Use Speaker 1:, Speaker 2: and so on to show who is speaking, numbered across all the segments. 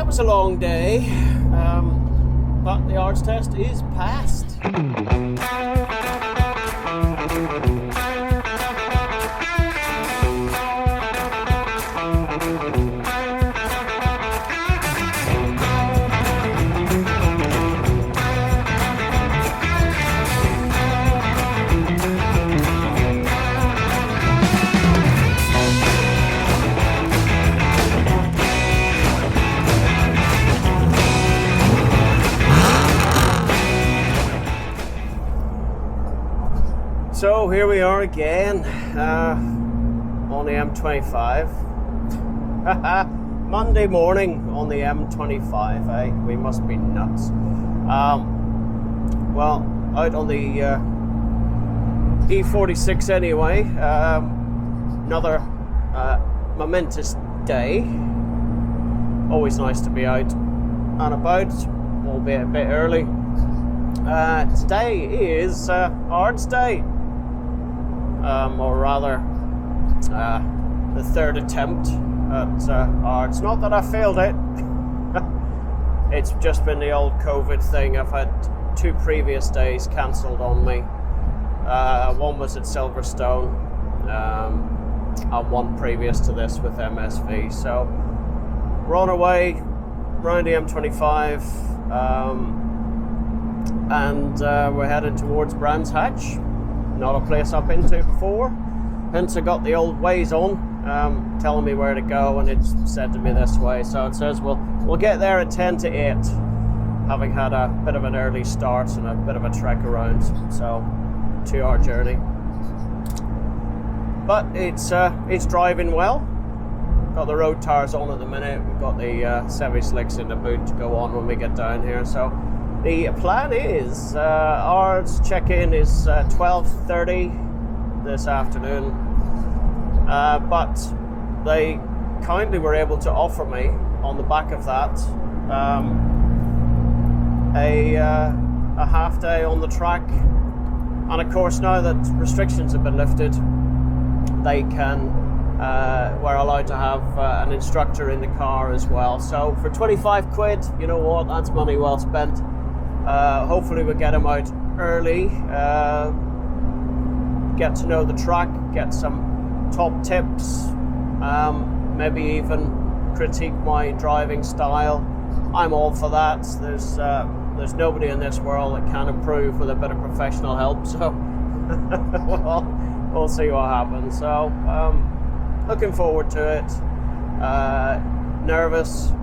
Speaker 1: was a long day, but the ARDS test is passed. So here we are again on the M25. Monday morning on the M25, eh? We must be nuts. Well, out on the E46 anyway. Another momentous day. Always nice to be out and about, albeit a bit early. Today is ARDS Day. Or rather, the third attempt at ARDS. Not that I failed it. It's just been the old COVID thing. I've had 2 previous days cancelled on me. One was at Silverstone, and one previous to this with MSV. So we're on our way around the M25, and we're heading towards Brands Hatch. Not a place I've been to before. Hence I got the old Waze on, telling me where to go, and it's sending me this way. So it says we'll get there at 10 to 8, having had a bit of an early start and a bit of a trek around. So 2-hour journey. But it's driving well. Got the road tires on at the minute. We've got the semi-slicks in the boot to go on when we get down here. So the plan is ARDS check-in is 12:30 this afternoon, but they kindly were able to offer me on the back of that a half day on the track. And of course, now that restrictions have been lifted, they can we're allowed to have an instructor in the car as well. So for 25 quid, you know what, that's money well spent. Hopefully we'll get them out early, get to know the track, get some top tips, maybe even critique my driving style. I'm all for that. There's nobody in this world that can improve with a bit of professional help, so we'll see what happens. So looking forward to it. Nervous,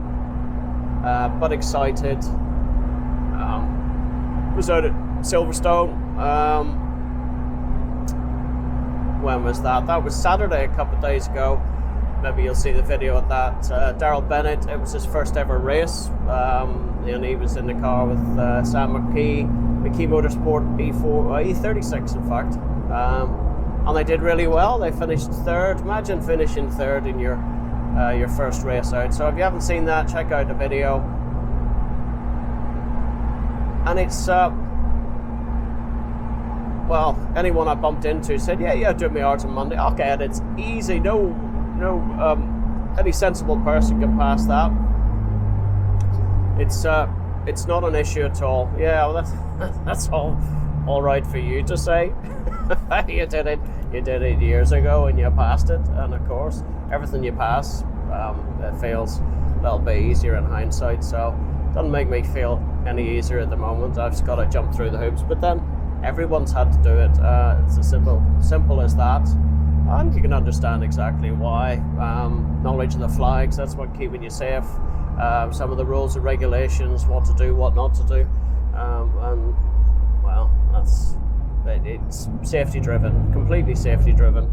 Speaker 1: but excited. Was out at Silverstone. When was that? That was Saturday, a couple of days ago. Maybe you'll see the video of that. Daryl Bennett, it was his first ever race, and he was in the car with Sam McKee Motorsport E36 in fact, and they did really well. They finished third. Imagine finishing third in your first race out. So if you haven't seen that, check out the video. And it's, well, anyone I bumped into said, yeah, doing my ARDS on Monday. Okay, and it's easy. No, any sensible person can pass that. It's not an issue at all. Yeah, well, that's all right for you to say. You did it years ago and you passed it. And of course, everything you pass, it feels a little bit easier in hindsight. So it doesn't make me feel any easier at the moment. I've just got to jump through the hoops, but then everyone's had to do it. It's as simple as that, and you can understand exactly why. Knowledge of the flags, that's what keeping you safe. Some of the rules and regulations, what to do, what not to do, and well, it's safety driven, completely safety driven,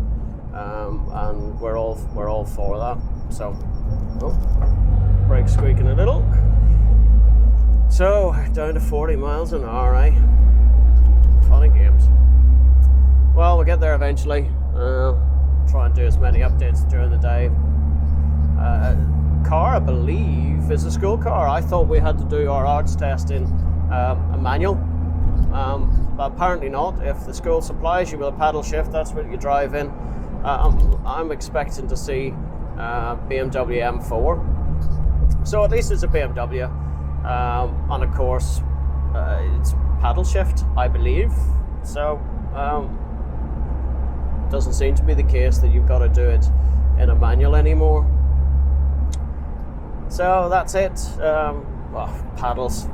Speaker 1: and we're all for that. So, brake squeaking a little. So, down to 40 miles an hour, eh? Fun and games. Well, we'll get there eventually. Try and do as many updates during the day. Car, I believe, is a school car. I thought we had to do our ARDS test in a manual. But apparently not. If the school supplies you with a paddle shift, that's what you drive in. I'm expecting to see BMW M4. So at least it's a BMW, and of course it's paddle shift, I believe. So doesn't seem to be the case that you've got to do it in a manual anymore. So that's it. Well, paddles,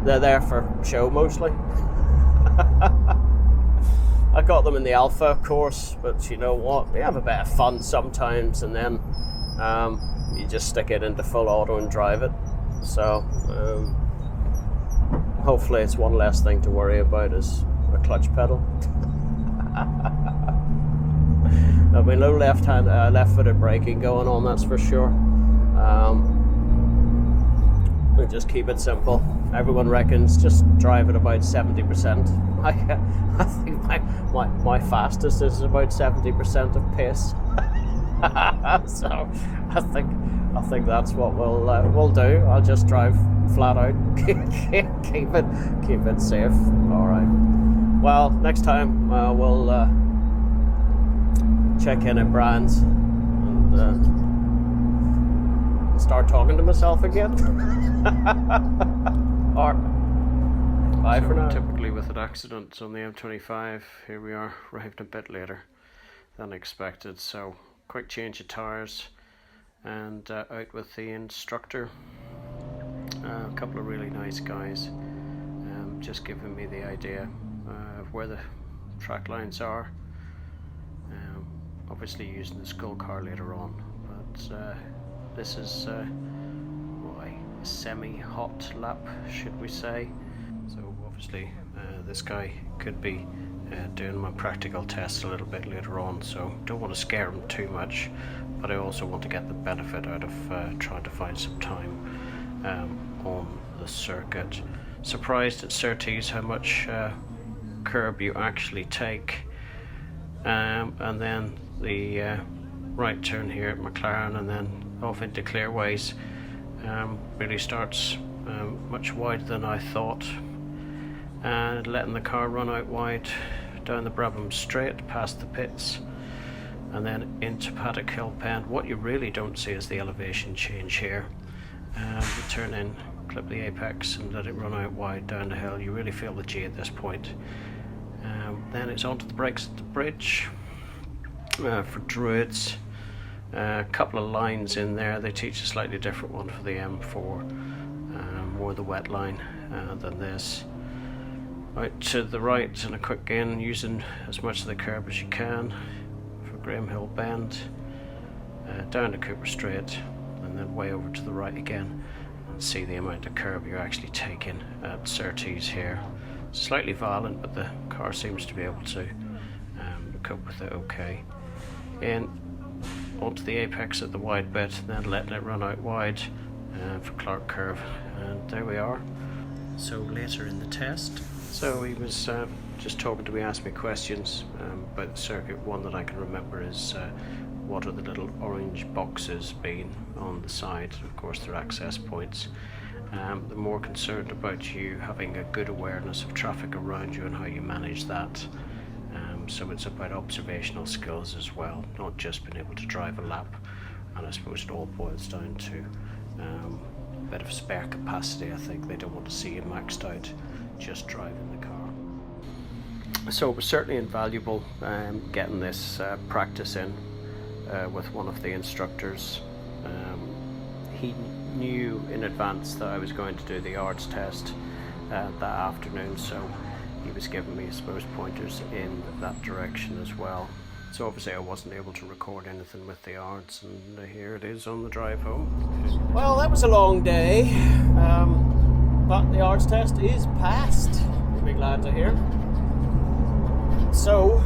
Speaker 1: they're there for show mostly. I got them in the Alpha, of course, but you know what? They have a bit of fun sometimes, and then you just stick it into full auto and drive it. So hopefully it's one less thing to worry about as a clutch pedal. There'll be no left-footed braking going on, that's for sure. We just keep it simple. Everyone reckons just drive at about 70%. I think my fastest is about 70% of pace. So I think that's what we'll do. I'll just drive flat out, keep it safe. All right. Well, next time we'll check in at Brian's and start talking to myself again. Or bye for now. Typically with an accident on the M25, here we are, arrived a bit later than expected. So quick change of tires and out with the instructor. A couple of really nice guys, just giving me the idea of where the track lines are. Obviously using the skull car later on, but this is a semi-hot lap, should we say. So obviously this guy could be doing my practical test a little bit later on, so don't want to scare him too much, but I also want to get the benefit out of trying to find some time on the circuit. Surprised at Surtees how much curb you actually take, and then the right turn here at McLaren and then off into Clearways really starts much wider than I thought, and letting the car run out wide down the Brabham Straight past the pits and then into Paddock Hill Bend. What you really don't see is the elevation change here. You turn in, clip the apex and let it run out wide down the hill. You really feel the G at this point. Then it's onto the brakes at the bridge for Druids. A couple of lines in there. They teach a slightly different one for the M4, more the wet line than this. Out to the right and a quick in, using as much of the curb as you can for Graham Hill Bend, down to Cooper Straight, and then way over to the right again, and see the amount of curb you're actually taking at Surtees here. Slightly violent, but the car seems to be able to cope with it okay. In onto the apex at the wide bit, and then letting it run out wide for Clark Curve, and there we are. So later in the test, so he was just talking to me, asked me questions about the circuit. One that I can remember is what are the little orange boxes being on the side. Of course they're access points. They're more concerned about you having a good awareness of traffic around you and how you manage that. So it's about observational skills as well, not just being able to drive a lap. And I suppose it all boils down to a bit of spare capacity. I think they don't want to see you maxed out just driving the car. So it was certainly invaluable getting this practice in with one of the instructors. He knew in advance that I was going to do the ARDS test that afternoon, so he was giving me, I suppose, pointers in that direction as well. So obviously I wasn't able to record anything with the ARDS, and here it is on the drive home. Well, that was a long day, but the ARDS test is passed. You'll be glad to hear. So,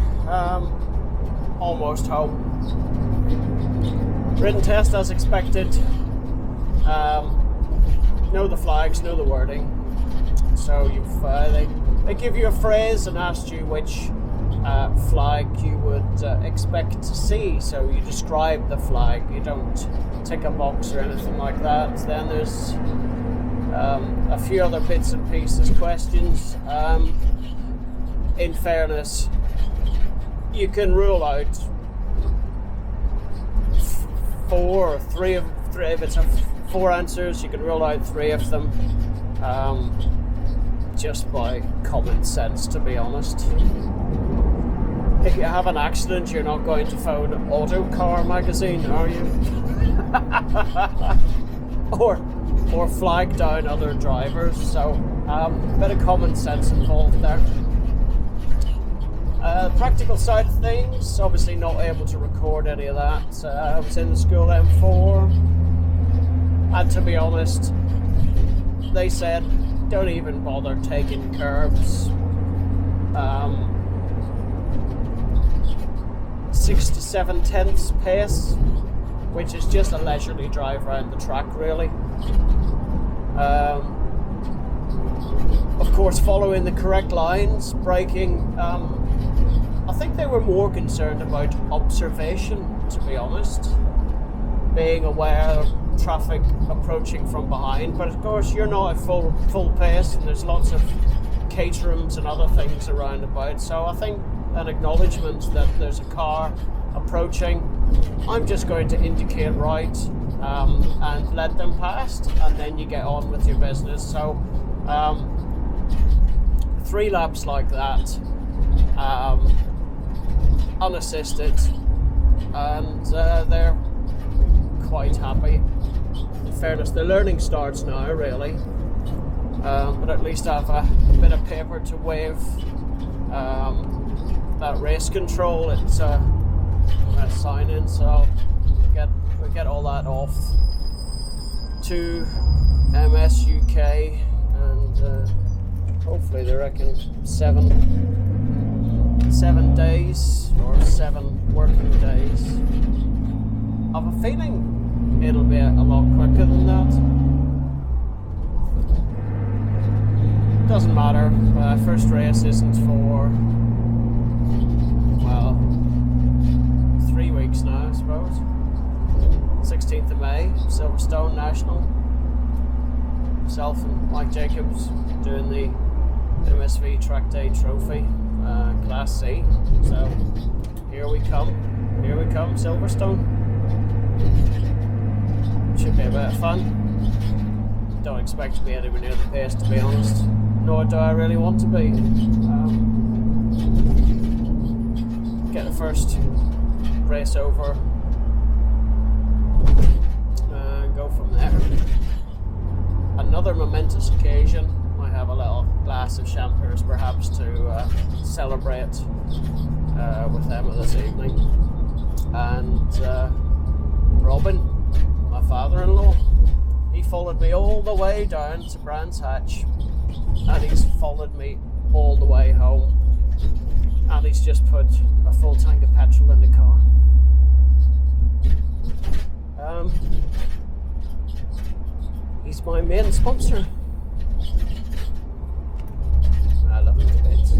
Speaker 1: almost home. Written test as expected. Know the flags, know the wording. So you've they give you a phrase and ask you which flag you would expect to see. So you describe the flag. You don't tick a box or anything like that. Then there's a few other bits and pieces questions. In fairness, you can rule out three if it's a 4 answers, you can rule out 3 of them just by common sense, to be honest. If you have an accident, you're not going to phone Autocar magazine, are you? or flag down other drivers. So a bit of common sense involved there. Practical side of things, obviously not able to record any of that. I was in the school M4, and to be honest, they said don't even bother taking curbs. 6 to 7 tenths pace, which is just a leisurely drive around the track, really. Of course, following the correct lines, braking. I think they were more concerned about observation, to be honest, being aware of traffic approaching from behind. But of course, you're not at full pace, and there's lots of caterums and other things around about. So I think an acknowledgement that there's a car approaching, I'm just going to indicate right and let them past, and then you get on with your business. So 3 laps like that, unassisted, and they're quite happy. In fairness, the learning starts now, really, but at least I have a bit of paper to wave that race control. It's a sign in, so we get all that off to MS UK, and hopefully they reckon 7 days or 7 working days. I have a feeling it'll be a lot quicker than that. Doesn't matter. First race isn't for, well, 3 weeks now, I suppose. 16th of May, Silverstone National. Myself and Mike Jacobs doing the MSV Track Day Trophy, Class C. So here we come, Silverstone. Should be a bit of fun. Don't expect to be anywhere near the pace, to be honest. Nor do I really want to be. Get the first race over and go from there. Another momentous occasion. I have a little glass of champers perhaps to celebrate with Emma this evening. And Robin, my father-in-law, he followed me all the way down to Brands Hatch, and he's followed me all the way home, and he's just put a full tank of petrol in the car. He's my main sponsor. I love him to bits.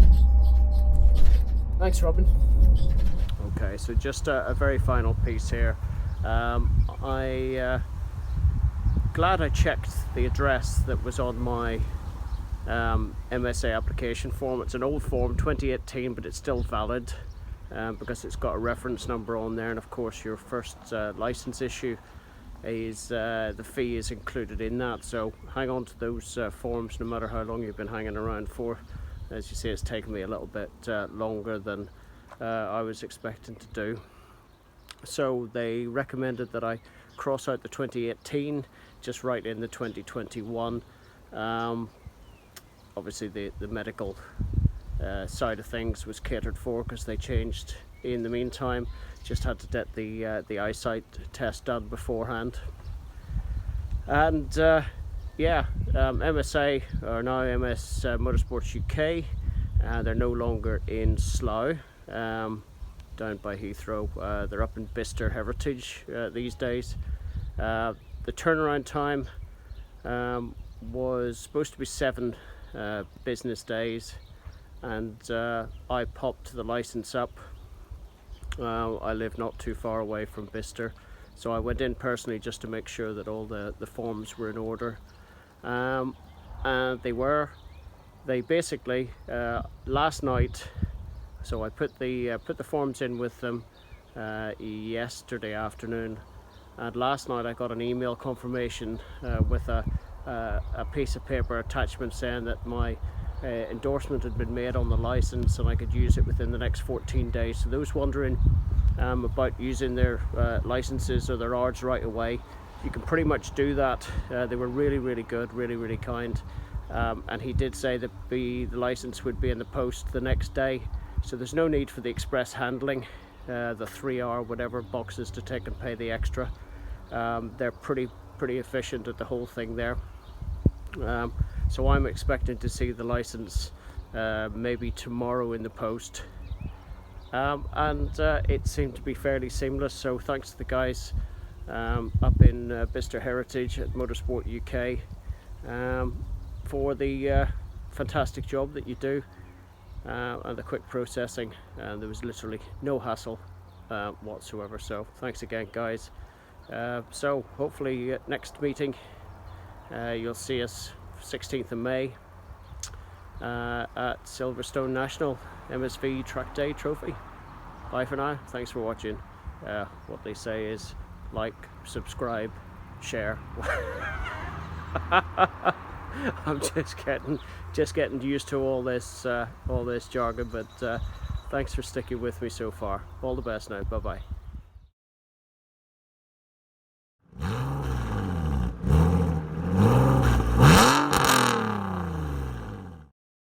Speaker 1: Thanks, Robin. Okay, so just a very final piece here. Glad I checked the address that was on my MSA application form. It's an old form, 2018, but it's still valid because it's got a reference number on there, and of course your first license issue is the fee is included in that. So hang on to those forms no matter how long you've been hanging around for. As you see, it's taken me a little bit longer than I was expecting to do. So they recommended that I cross out the 2018, just write in the 2021. Obviously the medical side of things was catered for because they changed in the meantime. Just had to get the eyesight test done beforehand. And MSA are now MS Motorsports UK. They're no longer in Slough, down by Heathrow. They're up in Bicester Heritage these days. The turnaround time was supposed to be 7 business days, and I popped the license up. I live not too far away from Bicester, so I went in personally just to make sure that all the forms were in order, and they were. They basically last night, so I put the forms in with them yesterday afternoon, and last night I got an email confirmation with a piece of paper attachment saying that my endorsement had been made on the license and I could use it within the next 14 days. So those wondering about using their licenses or their ARDS right away, you can pretty much do that. They were really good, really kind, and he did say that the license would be in the post the next day, so there's no need for the express handling, the 3-hour whatever boxes to take and pay the extra. They're pretty efficient at the whole thing there. So I'm expecting to see the license maybe tomorrow in the post, and it seemed to be fairly seamless, so thanks to the guys up in Bicester Heritage at Motorsport UK for the fantastic job that you do, and the quick processing, and there was literally no hassle whatsoever. So thanks again, guys. So hopefully next meeting you'll see us 16th of May at Silverstone National MSV Track Day Trophy. Bye for now. Thanks for watching. What they say is like, subscribe, share. I'm just getting used to all this jargon, but thanks for sticking with me so far. All the best now. Bye bye.